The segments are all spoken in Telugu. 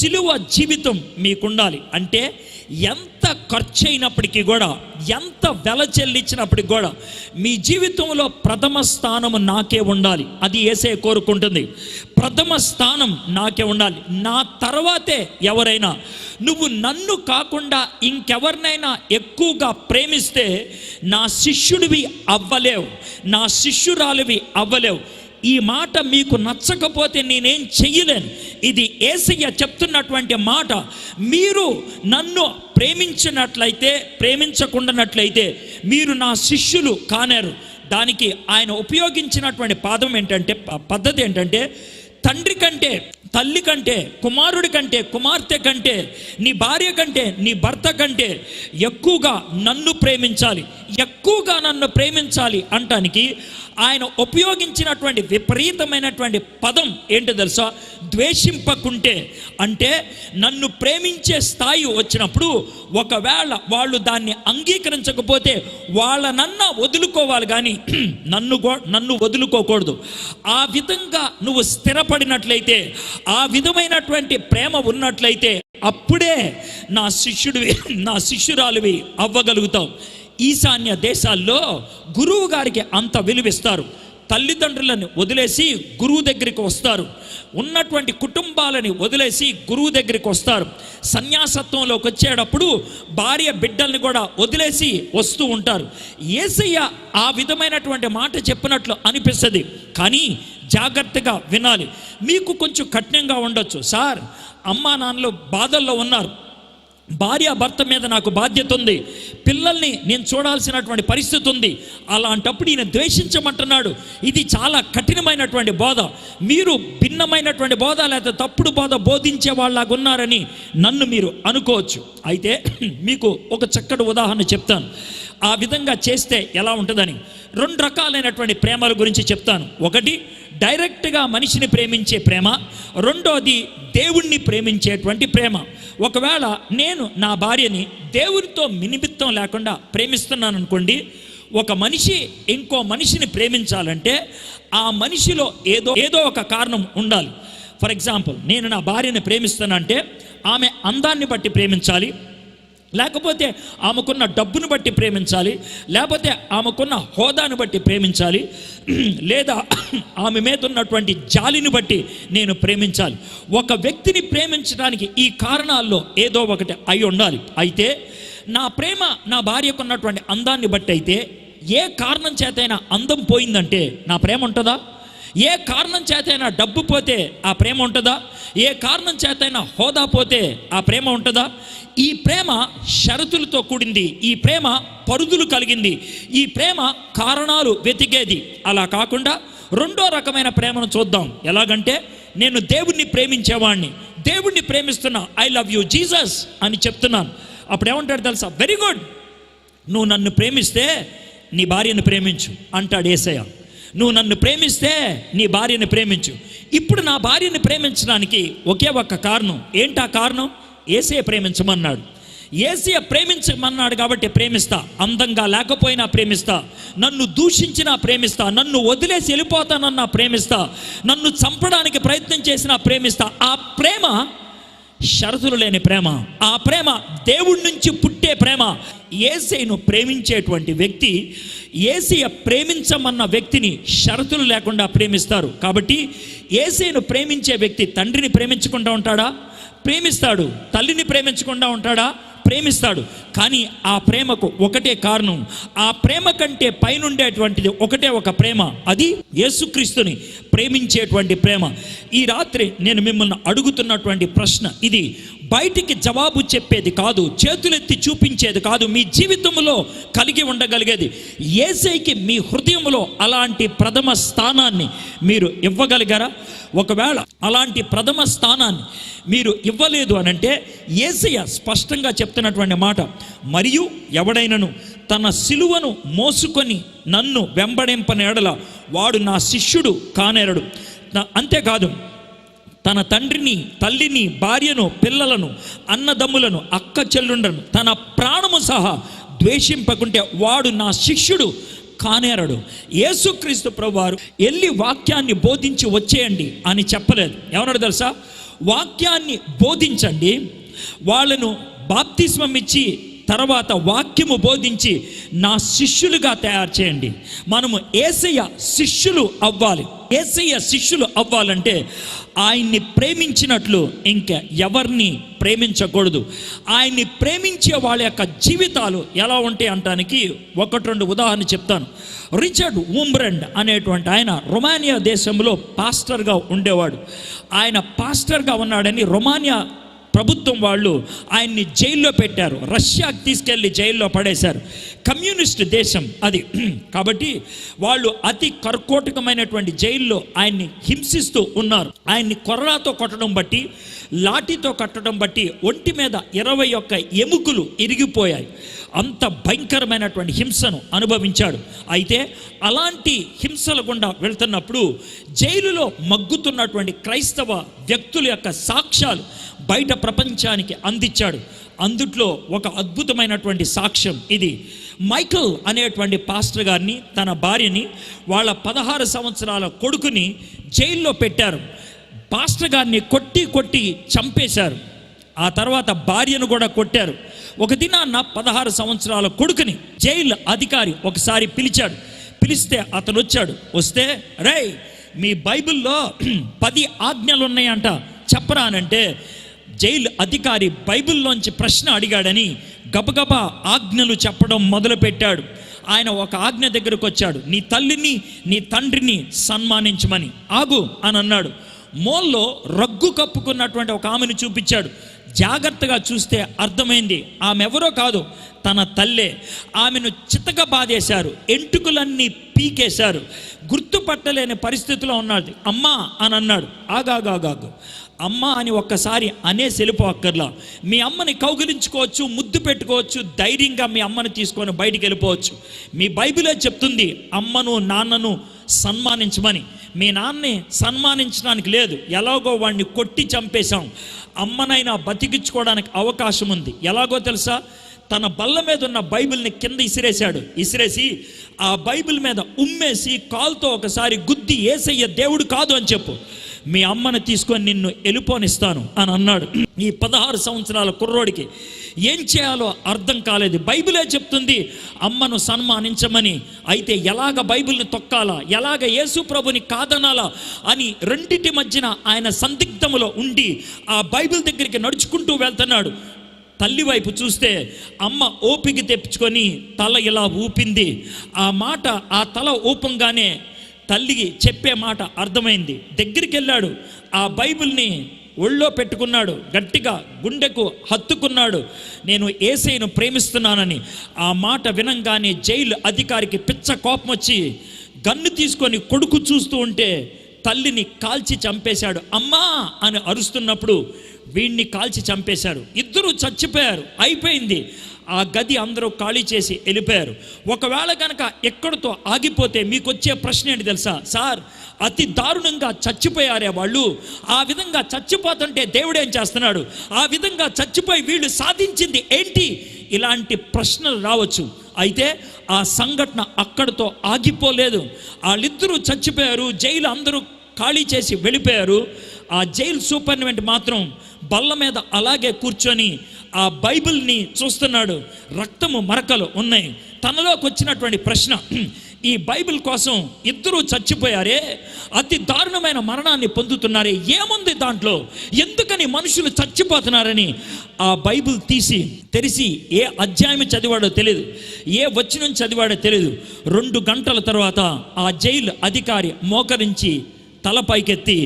సిలువ జీవితం మీకుండాలి. అంటే ఎంత ఖర్చు అయినప్పటికీ కూడా, ఎంత వెల చెల్లించినప్పటికి కూడా మీ జీవితంలో ప్రథమ స్థానం నాకే ఉండాలి. అది యేసయ్య కోరుకుంటుంది. ప్రథమ స్థానం నాకే ఉండాలి. నా తర్వాతే ఎవరైనా. నువ్వు నన్ను కాకుండా ఇంకెవరినైనా ఎక్కువగా ప్రేమిస్తే నా శిష్యుడివి అవ్వలేవు, నా శిష్యురాలివి అవ్వలేవు. ఈ మాట మీకు నచ్చకపోతే నేనేం చెయ్యలేను. ఇది యేసయ్య చెప్తున్నటువంటి మాట. మీరు నన్ను ప్రేమించినట్లయితే, ప్రేమించకుండానట్లయితే మీరు నా శిష్యులు కానేరు. దానికి ఆయన ఉపయోగించినటువంటి పద్ధతి ఏంటంటే తండ్రి కంటే, తల్లి కంటే, కుమారుడి కంటే, కుమార్తె కంటే, నీ భార్య కంటే, నీ భర్త కంటే ఎక్కువగా నన్ను ప్రేమించాలి, ఎక్కువగా నన్ను ప్రేమించాలి అంటానికి ఆయన ఉపయోగించినటువంటి విపరీతమైనటువంటి పదం ఏంటో తెలుసా? ద్వేషింపకుంటే. అంటే నన్ను ప్రేమించే స్థాయి వచ్చినప్పుడు ఒకవేళ వాళ్ళు దాన్ని అంగీకరించకపోతే వాళ్ళనన్నా వదులుకోవాలి, కానీ నన్ను వదులుకోకూడదు. ఆ విధంగా నువ్వు స్థిరపడినట్లయితే, ఆ విధమైనటువంటి ప్రేమ ఉన్నట్లయితే అప్పుడే నా శిష్యురాలివి అవ్వగలుగుతావు. ఈశాన్య దేశాల్లో గురువు గారికి అంత విలువిస్తారు. తల్లిదండ్రులను వదిలేసి గురువు దగ్గరికి వస్తారు. ఉన్నటువంటి కుటుంబాలని వదిలేసి గురువు దగ్గరికి వస్తారు. సన్యాసత్వంలోకి వచ్చేటప్పుడు భార్య బిడ్డల్ని కూడా వదిలేసి వస్తూ ఉంటారు. యేసయ్య ఆ విధమైనటువంటి మాట చెప్పినట్లు అనిపిస్తుంది. కానీ జాగ్రత్తగా వినాలి. మీకు కొంచెం కఠినంగా ఉండొచ్చు. సార్, అమ్మా నాన్నలు బాధల్లో ఉన్నారు, భార్య భర్త మీద నాకు బాధ్యత ఉంది, పిల్లల్ని నేను చూడాల్సినటువంటి పరిస్థితి ఉంది, అలాంటప్పుడు ఈయన ద్వేషించమంటున్నాడు. ఇది చాలా కఠినమైనటువంటి బోధ. మీరు భిన్నమైనటువంటి బోధ లేదా తప్పుడు బోధ బోధించే వాళ్ళలాగా ఉన్నారని నన్ను మీరు అనుకోవచ్చు. అయితే మీకు ఒక చక్కటి ఉదాహరణ చెప్తాను. ఆ విధంగా చేస్తే ఎలా ఉంటుందని. 2 రకాలైనటువంటి ప్రేమల గురించి చెప్తాను. ఒకటి డైరెక్ట్గా మనిషిని ప్రేమించే ప్రేమ, రెండోది దేవుణ్ణి ప్రేమించేటువంటి ప్రేమ. ఒకవేళ నేను నా భార్యని దేవుడితో నిమిత్తం లేకుండా ప్రేమిస్తున్నాను అనుకోండి, ఒక మనిషి ఇంకో మనిషిని ప్రేమించాలంటే ఆ మనిషిలో ఏదో ఒక కారణం ఉండాలి. ఫర్ ఎగ్జాంపుల్, నేను నా భార్యని ప్రేమిస్తానంటే ఆమె అందాన్ని బట్టి ప్రేమించాలి, లేకపోతే ఆమెకున్న డబ్బును బట్టి ప్రేమించాలి, లేకపోతే ఆమెకున్న హోదాను బట్టి ప్రేమించాలి, లేదా ఆమె మీద ఉన్నటువంటి జాలిని బట్టి నేను ప్రేమించాలి. ఒక వ్యక్తిని ప్రేమించడానికి ఈ కారణాల్లో ఏదో ఒకటి అయి ఉండాలి. అయితే నా ప్రేమ నా భార్యకు ఉన్నటువంటి అందాన్ని బట్టి అయితే, ఏ కారణం చేతైనా అందం పోయిందంటే నా ప్రేమ ఉంటుందా? ఏ కారణం చేతైనా డబ్బు పోతే ఆ ప్రేమ ఉంటుందా? ఏ కారణం చేతైనా హోదా పోతే ఆ ప్రేమ ఉంటుందా? ఈ ప్రేమ షరతులతో కూడింది, ఈ ప్రేమ పరుదులు కలిగింది, ఈ ప్రేమ కారణాలు వెతికేది. అలా కాకుండా రెండో రకమైన ప్రేమను చూద్దాం. ఎలాగంటే, నేను దేవుణ్ణి ప్రేమించేవాడిని, దేవుణ్ణి ప్రేమిస్తున్నా, ఐ లవ్ యూ జీసస్ అని చెప్తున్నాను. అప్పుడు ఏమంటాడు తెలుసా? వెరీ గుడ్, నువ్వు నన్ను ప్రేమిస్తే నీ భార్యను ప్రేమించు అంటాడు యేసయ్య. నువ్వు నన్ను ప్రేమిస్తే నీ భార్యను ప్రేమించు. ఇప్పుడు నా భార్యను ప్రేమించడానికి ఒకే ఒక్క కారణం. ఏంటా కారణం? యేసయ్య ప్రేమించమన్నాడు. యేసయ్య ప్రేమించమన్నాడు కాబట్టి ప్రేమిస్తా. అందంగా లేకపోయినా ప్రేమిస్తా, నన్ను దూషించినా ప్రేమిస్తా, నన్ను వదిలేసి వెళ్ళిపోతానన్నా ప్రేమిస్తా, నన్ను చంపడానికి ప్రయత్నం చేసినా ప్రేమిస్తా. ఆ ప్రేమ షరతులు లేని ప్రేమ, ఆ ప్రేమ దేవుడి నుంచి పుట్టే ప్రేమ. యేసయ్యను ప్రేమించేటువంటి వ్యక్తి యేసయ్య ప్రేమించమన్న వ్యక్తిని షరతులు లేకుండా ప్రేమిస్తారు. కాబట్టి యేసయ్యను ప్రేమించే వ్యక్తి తండ్రిని ప్రేమించకుండా ఉంటాడా? ప్రేమిస్తాడు. తల్లిని ప్రేమించకుండా ఉంటాడా? ప్రేమిస్తాడు. కానీ ఆ ప్రేమకు ఒకటే కారణం. ఆ ప్రేమ కంటే పైనుండేటువంటిది ఒకటే ఒక ప్రేమ, అది యేసుక్రీస్తుని ప్రేమించేటువంటి ప్రేమ. ఈ రాత్రి నేను మిమ్మల్ని అడుగుతున్నటువంటి ప్రశ్న ఇది. బయటికి జవాబు చెప్పేది కాదు, చేతులెత్తి చూపించేది కాదు, మీ జీవితంలో కలిగి ఉండగలిగేది. యేసయ్యకి మీ హృదయంలో అలాంటి ప్రథమ స్థానాన్ని మీరు ఇవ్వగలిగారా? ఒకవేళ అలాంటి ప్రథమ స్థానాన్ని మీరు ఇవ్వలేదు అనంటే యేసయ్య స్పష్టంగా చెప్తున్నటువంటి మాట, మరియు ఎవడైనను తన సిలువను మోసుకొని నన్ను వెంబడింపని ఎడల వాడు నా శిష్యుడు కానేరడు. అంతేకాదు, తన తండ్రిని, తల్లిని, భార్యను, పిల్లలను, అన్నదమ్ములను, అక్క చెల్లుండను, తన ప్రాణము సహా ద్వేషింపకుంటే వాడు నా శిష్యుడు కానేరడు. యేసుక్రీస్తు ప్రభువారు వెళ్ళి వాక్యాన్ని బోధించి వచ్చేయండి అని చెప్పలేదు. ఏమన్నాడు తెలుసా? వాక్యాన్ని బోధించండి, వాళ్ళను బాప్తిస్మం ఇచ్చి తర్వాత వాక్యము బోధించి నా శిష్యులుగా తయారు చేయండి. మనము యేసయ్య శిష్యులు అవ్వాలి. యేసయ్య శిష్యులు అవ్వాలంటే ఆయన్ని ప్రేమించినట్లు ఇంకా ఎవరిని ప్రేమించకూడదు. ఆయన్ని ప్రేమించే వాళ్ళ యొక్క జీవితాలు ఎలా ఉంటాయి అంటానికి 1-2 ఉదాహరణ చెప్తాను. రిచర్డ్ ఊంబ్రండ్ అనేటువంటి ఆయన రొమానియా దేశంలో పాస్టర్గా ఉండేవాడు. ఆయన పాస్టర్గా ఉన్నాడని రొమానియా ప్రభుత్వం వాళ్ళు ఆయన్ని జైల్లో పెట్టారు. రష్యాకి తీసుకెళ్ళి జైల్లో పడేశారు. కమ్యూనిస్ట్ దేశం అది. కాబట్టి వాళ్ళు అతి కర్కోటకమైనటువంటి జైల్లో ఆయన్ని హింసిస్తూ ఉన్నారు. ఆయన్ని కొర్రాతో కొట్టడం బట్టి, లాఠీతో కట్టడం బట్టి ఒంటి మీద 21 ఎముకలు ఇరిగిపోయాయి. అంత భయంకరమైనటువంటి హింసను అనుభవించాడు. అయితే అలాంటి హింసల గుండా వెళ్తున్నప్పుడు జైలులో మగ్గుతున్నటువంటి క్రైస్తవ వ్యక్తుల యొక్క సాక్ష్యాలు బయట ప్రపంచానికి అందించాడు. అందుట్లో ఒక అద్భుతమైనటువంటి సాక్ష్యం ఇది. మైకల్ అనేటువంటి పాస్టర్ గారిని, తన భార్యని, వాళ్ళ 16 సంవత్సరాల కొడుకుని జైల్లో పెట్టారు. పాస్టర్ గారిని కొట్టి చంపేశారు. ఆ తర్వాత భార్యను కూడా కొట్టారు. ఒక దినాన్న 16 సంవత్సరాల కొడుకుని జైలు అధికారి ఒకసారి పిలిచాడు. పిలిస్తే అతను వచ్చాడు. వస్తే, రేయ్, మీ బైబిల్లో 10 ఆజ్ఞలు ఉన్నాయంట, చెప్పరా అనంటే జైలు అధికారి బైబిల్లోంచి ప్రశ్న అడిగాడని గబగబా ఆజ్ఞలు చెప్పడం మొదలుపెట్టాడు. ఆయన ఒక ఆజ్ఞ దగ్గరకు వచ్చాడు. నీ తల్లిని నీ తండ్రిని సన్మానించమని. ఆగు అని అన్నాడు. మోల్లో రగ్గు కప్పుకున్నటువంటి ఒక ఆమెను చూపించాడు. జాగ్రత్తగా చూస్తే అర్థమైంది ఆమె ఎవరో కాదు, తన తల్లే. ఆమెను చితక బాధేశారు, ఎంటుకలన్నీ పీకేశారు, గుర్తుపట్టలేని పరిస్థితిలో ఉన్నాడు. అమ్మా అని అన్నాడు. ఆగాగాగాగు, అమ్మ అని ఒక్కసారి అనేసి వెళ్ళిపోక్కర్లా. మీ అమ్మని కౌగిలించుకోవచ్చు, ముద్దు పెట్టుకోవచ్చు, ధైర్యంగా మీ అమ్మని తీసుకొని బయటికి వెళ్ళిపోవచ్చు. మీ బైబిలే చెప్తుంది అమ్మను నాన్నను సన్మానించమని. మీ నాన్నని సన్మానించడానికి లేదు, ఎలాగో వాడిని కొట్టి చంపేశాం. అమ్మనైనా బతికించుకోవడానికి అవకాశం ఉంది. ఎలాగో తెలుసా? తన బల్ల మీద ఉన్న బైబిల్ని కింద ఇసిరేసి ఆ బైబిల్ మీద ఉమ్మేసి కాలుతో ఒకసారి గుద్ది, యేసయ్య దేవుడు కాదు అని చెప్పు, మీ అమ్మని తీసుకొని నిన్ను వెళ్ళిపోనిస్తాను అని అన్నాడు. ఈ 16 సంవత్సరాల కుర్రోడికి ఏం చేయాలో అర్థం కాలేదు. బైబిలే చెప్తుంది అమ్మను సన్మానించమని. అయితే ఎలాగ బైబిల్ని తొక్కాలా, ఎలాగ యేసు ప్రభుని కాదనాలా అని రెండిటి మధ్యన ఆయన సందిగ్ధములో ఉండి ఆ బైబిల్ దగ్గరికి నడుచుకుంటూ వెళ్తున్నాడు. తల్లి వైపు చూస్తే అమ్మ ఓపిక తెప్పించుకొని తల ఇలా ఊపింది. ఆ మాట, ఆ తల ఊపంగానే తల్లికి చెప్పే మాట అర్థమైంది. దగ్గరికి వెళ్ళాడు, ఆ బైబిల్ని ఒళ్ళో పెట్టుకున్నాడు, గట్టిగా గుండెకు హత్తుకున్నాడు, నేను యేసయ్యను ప్రేమిస్తున్నానని. ఆ మాట వినంగానే జైలు అధికారికి పిచ్చ కోపం వచ్చి గన్ను తీసుకొని కొడుకు చూస్తూ ఉంటే తల్లిని కాల్చి చంపేశాడు. అమ్మా అని అరుస్తున్నప్పుడు వీడిని కాల్చి చంపేశాడు. ఇద్దరు చచ్చిపోయారు, అయిపోయింది. ఆ గది అందరూ ఖాళీ చేసి వెళ్ళిపోయారు. ఒకవేళ కనుక ఎక్కడితో ఆగిపోతే మీకు వచ్చే ప్రశ్న ఏంటి తెలుసా? సార్, అతి దారుణంగా చచ్చిపోయారే వాళ్ళు, ఆ విధంగా చచ్చిపోతుంటే దేవుడు ఏం చేస్తున్నాడు? ఆ విధంగా చచ్చిపోయి వీళ్ళు సాధించింది ఏంటి? ఇలాంటి ప్రశ్నలు రావచ్చు. అయితే ఆ సంఘటన అక్కడితో ఆగిపోలేదు. వాళ్ళిద్దరూ చచ్చిపోయారు, జైలు అందరూ ఖాళీ చేసి వెళ్ళిపోయారు. ఆ జైలు సూపరింటెండెంట్ మాత్రం బల్ల మీద అలాగే కూర్చొని ఆ బైబిల్ని చూస్తున్నాడు. రక్తము మరకలు ఉన్నాయి. తనలోకి వచ్చినటువంటి ప్రశ్న, ఈ బైబిల్ కోసం ఇద్దరూ చచ్చిపోయారే, అతి దారుణమైన మరణాన్ని పొందుతున్నారే, ఏముంది దాంట్లో? ఎందుకని మనుషులు చచ్చిపోతున్నారని ఆ బైబిల్ తెరిచి ఏ అధ్యాయం చదివాడో తెలియదు, ఏ వచనం చదివాడో తెలియదు. 2 గంటల తర్వాత ఆ జైలు అధికారి మోకరించి తల పైకెత్తి,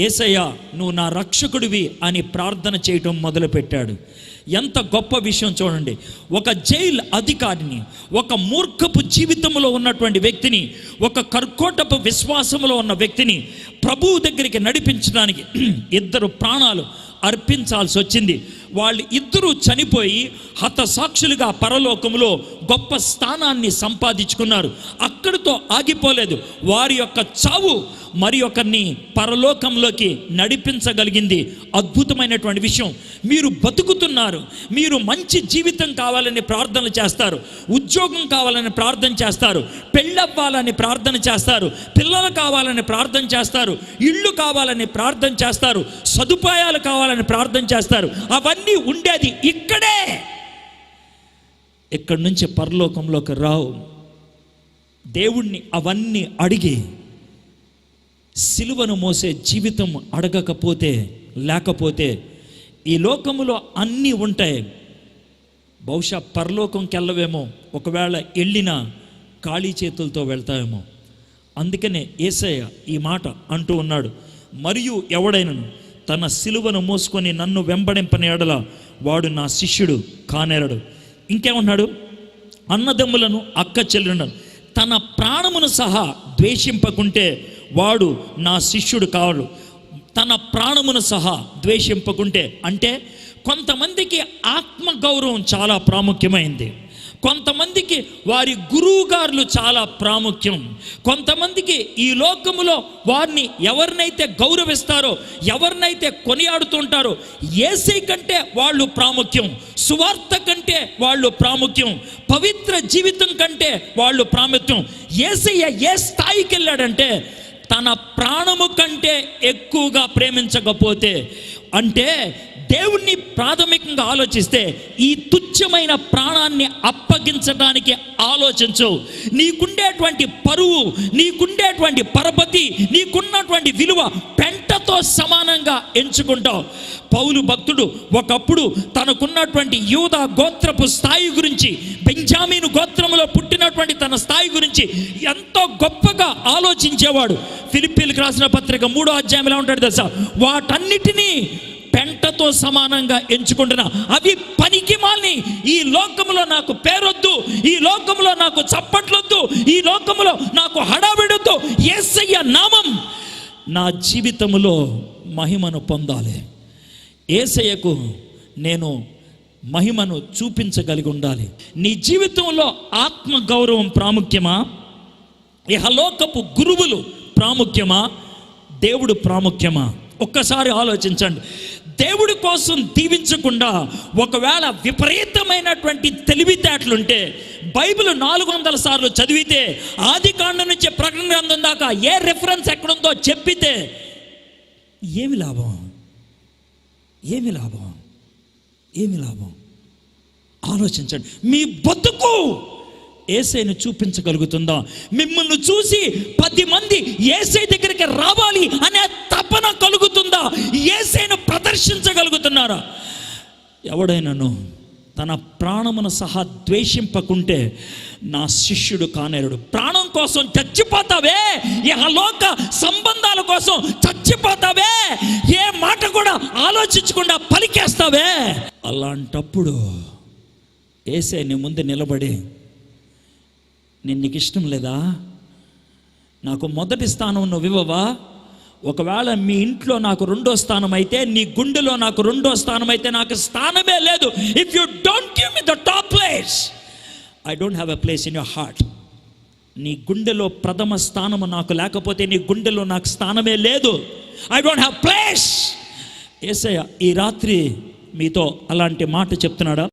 యేసయ్య నువ్వు నా రక్షకుడివి అని ప్రార్థన చేయటం మొదలుపెట్టాడు. ఎంత గొప్ప విషయం చూడండి. ఒక జైలు అధికారిని, ఒక మూర్ఖపు జీవితంలో ఉన్నటువంటి వ్యక్తిని, ఒక కర్కోటపు విశ్వాసంలో ఉన్న వ్యక్తిని ప్రభువు దగ్గరికి నడిపించడానికి 2 ప్రాణాలు అర్పించాల్సి వచ్చింది. వాళ్ళు ఇద్దరూ చనిపోయి హతసాక్షులుగా పరలోకములో గొప్ప స్థానాన్ని సంపాదించుకున్నారు. అక్కడితో ఆగిపోలేదు. వారి యొక్క చావు మరి ఒకరిని పరలోకంలోకి నడిపించగలిగింది అద్భుతమైనటువంటి విషయం. మీరు బతుకుతున్నారు, మీరు మంచి జీవితం కావాలని ప్రార్థన చేస్తారు, ఉద్యోగం కావాలని ప్రార్థన చేస్తారు, పెళ్ళవ్వాలని ప్రార్థన చేస్తారు, పిల్లలు కావాలని ప్రార్థన చేస్తారు, ఇళ్ళు కావాలని ప్రార్థన చేస్తారు, సదుపాయాలు కావాలని ప్రార్థన చేస్తారు. అవన్నీ ఉండేది ఇక్కడే. ఇక్కడి నుంచి పరలోకంలోకి రావు. దేవుణ్ణి అవన్నీ అడిగి సిలువను మోసే జీవితం అడగకపోతే, లేకపోతే ఈ లోకములో అన్నీ ఉంటాయి, బహుశా పరలోకంకి వెళ్ళవేమో. ఒకవేళ వెళ్ళినా ఖాళీ చేతులతో వెళ్తావేమో. అందుకనే యేసయ్య ఈ మాట అంటూ ఉన్నాడు, మరియు ఎవడైనను తన సిలువను మోసుకొని నన్ను వెంబడింపని ఎడల వాడు నా శిష్యుడు కానేరడు. ఇంకేమన్నాడు? అన్నదమ్ములను అక్క చెల్లెలను తన ప్రాణమును సహా ద్వేషింపకుంటే వాడు నా శిష్యుడు కావడు. తన ప్రాణమును సహా ద్వేషింపకుంటే అంటే కొంతమందికి ఆత్మగౌరవం చాలా ప్రాముఖ్యమైంది, కొంతమందికి వారి గురువుగారులు చాలా ప్రాముఖ్యం, కొంతమందికి ఈ లోకములో వారిని ఎవరినైతే గౌరవిస్తారో, ఎవరినైతే కొనియాడుతుంటారో యేసే కంటే వాళ్ళు ప్రాముఖ్యం, సువార్త కంటే వాళ్ళు ప్రాముఖ్యం, పవిత్ర జీవితం కంటే వాళ్ళు ప్రాముఖ్యం. యేసయ్య ఏ స్థాయికి వెళ్ళాడంటే తన ప్రాణము కంటే ఎక్కువగా ప్రేమించకపోతే, అంటే దేవుణ్ణి ప్రాథమికంగా ఆలోచిస్తే ఈ తుచ్చమైన ప్రాణాన్ని అప్పగించడానికి ఆలోచించు. నీకుండేటువంటి పరువు, నీకుండేటువంటి పరపతి, నీకున్నటువంటి విలువ పెంటతో సమానంగా ఎంచుకుంటావు. పౌలు భక్తుడు ఒకప్పుడు తనకున్నటువంటి యూదా గోత్రపు స్థాయి గురించి, బెంజామీను గోత్రములో పుట్టినటువంటి తన స్థాయి గురించి ఎంతో గొప్పగా ఆలోచించేవాడు. ఫిలిప్పీలకు రాసిన పత్రిక 3వ అధ్యాయంలో ఉంటాడు తెలుసా, వాటన్నిటినీ పెంటతో సమానంగా ఎంచుకుంటున్నా, అవి పనికి మాలిని, ఈ లోకములో నాకు పేరొద్దు, ఈ లోకములో నాకు చప్పట్లొద్దు, ఈ లోకములో నాకు హడావిడొద్దు, యేసయ్య నామం నా జీవితములో మహిమను పొందాలి, యేసయ్యకు నేను మహిమను చూపించగలిగి ఉండాలి. నీ జీవితంలో ఆత్మ గౌరవం ప్రాముఖ్యమా, ఇహలోకపు గురువులు ప్రాముఖ్యమా, దేవుడు ప్రాముఖ్యమా? ఒక్కసారి ఆలోచించండి. దేవుడి కోసం దీవించకుండా ఒకవేళ విపరీతమైనటువంటి తెలివితేటలుంటే, బైబిల్ 400 సార్లు చదివితే, ఆది కాండం నుంచి ప్రకటన గ్రంథం దాకా ఏ రెఫరెన్స్ ఎక్కడుందో చెప్పితే ఏమి లాభం? ఏమి లాభం? ఏమి లాభం? ఆలోచించండి. మీ బతుకు యేసయ్యను చూపించగలుగుతుందా? మిమ్మల్ని చూసి 10 మంది యేసయ్య దగ్గరికి రావాలి అనే తపన కలుగుతుందా? యేసయ్యను ప్రదర్శించగలుగుతున్నారా? ఎవడైనాను తన ప్రాణమును సహా ద్వేషింపకుంటే నా శిష్యుడు కానేరుడు. ప్రాణం కోసం చచ్చిపోతావే, ఇహలోక సంబంధాల కోసం చచ్చిపోతావే, ఏ మాట కూడా ఆలోచించకుండా పలికేస్తావే. అలాంటప్పుడు యేసయ్య నీ ముందు నిలబడి, నీకు ఇష్టం లేదా, నాకు మొదటి స్థానం నువ్వు ఇవ్వవా? ఒకవేళ మీ ఇంట్లో నాకు 2వ స్థానం అయితే, నీ గుండెలో నాకు 2వ స్థానం అయితే, నాకు స్థానమే లేదు. If you don't give me the top place, I don't have a place in your heart. నీ గుండెలో ప్రథమ స్థానము నాకు లేకపోతే నీ గుండెలో నాకు స్థానమే లేదు. I don't have place. Yesayya ఈ రాత్రి మీతో అలాంటి మాట చెప్తున్నాడా?